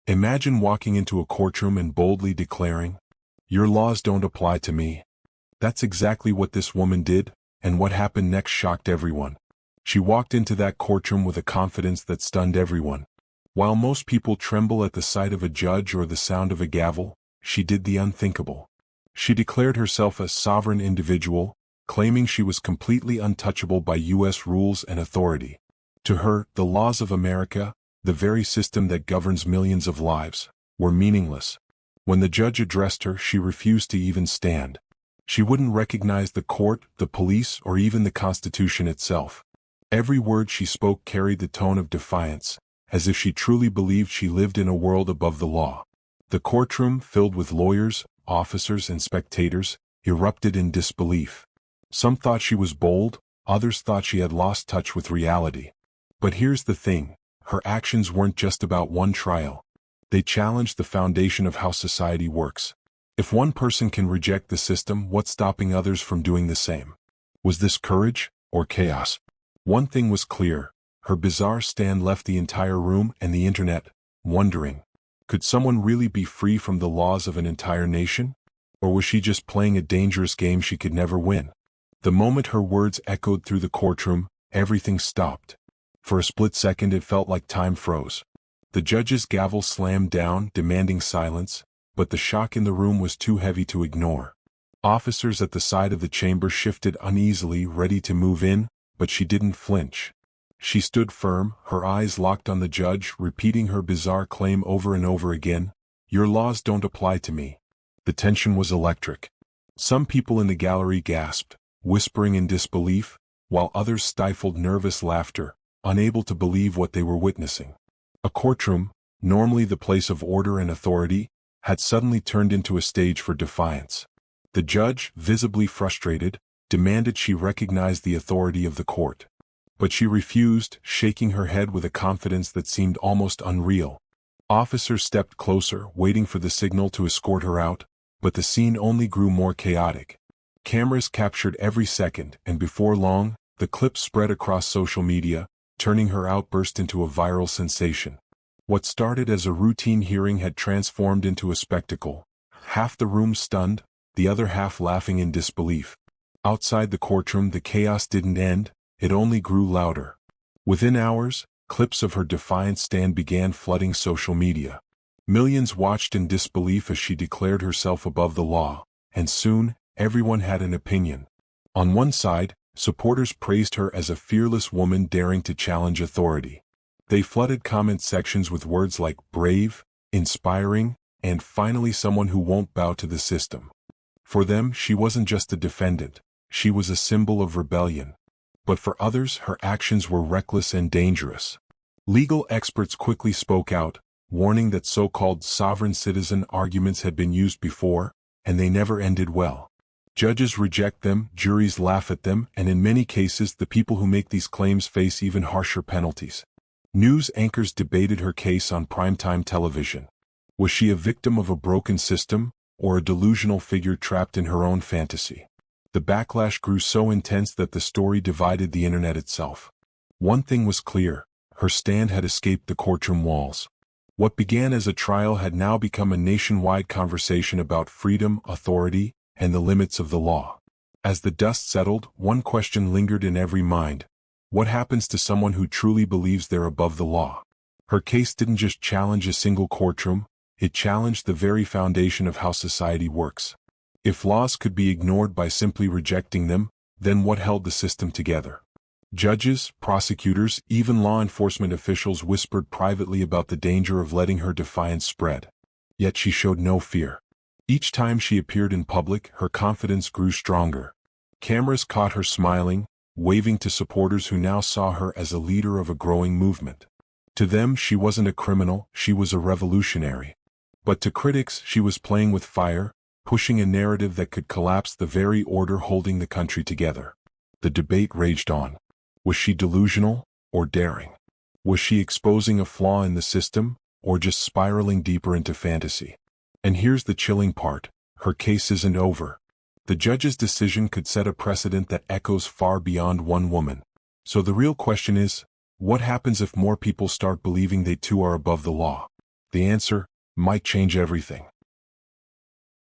Imagine walking into a courtroom and boldly declaring, "Your laws don't apply to me." That's exactly what this woman did, and what happened next shocked everyone. She walked into that courtroom with a confidence that stunned everyone. While most people tremble at the sight of a judge or the sound of a gavel, she did the unthinkable. She declared herself a sovereign individual, claiming she was completely untouchable by U.S. rules and authority. To her, the laws of America, the very system that governs millions of lives, were meaningless. When the judge addressed her, she refused to even stand. She wouldn't recognize the court, the police, or even the Constitution itself. Every word she spoke carried the tone of defiance, as if she truly believed she lived in a world above the law. The courtroom, filled with lawyers, officers, and spectators, erupted in disbelief. Some thought she was bold, others thought she had lost touch with reality. But here's the thing, her actions weren't just about one trial. They challenged the foundation of how society works. If one person can reject the system, what's stopping others from doing the same? Was this courage, or chaos? One thing was clear, her bizarre stand left the entire room and the internet wondering, could someone really be free from the laws of an entire nation? Or was she just playing a dangerous game she could never win? The moment her words echoed through the courtroom, everything stopped. For a split second it felt like time froze. The judge's gavel slammed down, demanding silence, but the shock in the room was too heavy to ignore. Officers at the side of the chamber shifted uneasily, ready to move in, but she didn't flinch. She stood firm, her eyes locked on the judge, repeating her bizarre claim over and over again, "Your laws don't apply to me." The tension was electric. Some people in the gallery gasped, whispering in disbelief, while others stifled nervous laughter, unable to believe what they were witnessing. A courtroom, normally the place of order and authority, had suddenly turned into a stage for defiance. The judge, visibly frustrated, demanded she recognize the authority of the court. But she refused, shaking her head with a confidence that seemed almost unreal. Officers stepped closer, waiting for the signal to escort her out, but the scene only grew more chaotic. Cameras captured every second, and before long, the clip spread across social media, turning her outburst into a viral sensation. What started as a routine hearing had transformed into a spectacle, half the room stunned, the other half laughing in disbelief. Outside the courtroom, the chaos didn't end, it only grew louder. Within hours, clips of her defiant stand began flooding social media. Millions watched in disbelief as she declared herself above the law, and soon, everyone had an opinion. On one side, supporters praised her as a fearless woman daring to challenge authority. They flooded comment sections with words like brave, inspiring, and finally someone who won't bow to the system. For them, she wasn't just a defendant, she was a symbol of rebellion. But for others, her actions were reckless and dangerous. Legal experts quickly spoke out, warning that so-called sovereign citizen arguments had been used before, and they never ended well. Judges reject them, juries laugh at them, and in many cases the people who make these claims face even harsher penalties. News anchors debated her case on primetime television. Was she a victim of a broken system, or a delusional figure trapped in her own fantasy? The backlash grew so intense that the story divided the internet itself. One thing was clear, her stand had escaped the courtroom walls. What began as a trial had now become a nationwide conversation about freedom, authority, and the limits of the law. As the dust settled, one question lingered in every mind. What happens to someone who truly believes they're above the law? Her case didn't just challenge a single courtroom, it challenged the very foundation of how society works. If laws could be ignored by simply rejecting them, then what held the system together? Judges, prosecutors, even law enforcement officials whispered privately about the danger of letting her defiance spread. Yet she showed no fear. Each time she appeared in public, her confidence grew stronger. Cameras caught her smiling, waving to supporters who now saw her as a leader of a growing movement. To them, she wasn't a criminal, she was a revolutionary. But to critics, she was playing with fire, pushing a narrative that could collapse the very order holding the country together. The debate raged on. Was she delusional, or daring? Was she exposing a flaw in the system, or just spiraling deeper into fantasy? And here's the chilling part, her case isn't over. The judge's decision could set a precedent that echoes far beyond one woman. So the real question is, what happens if more people start believing they too are above the law? The answer might change everything.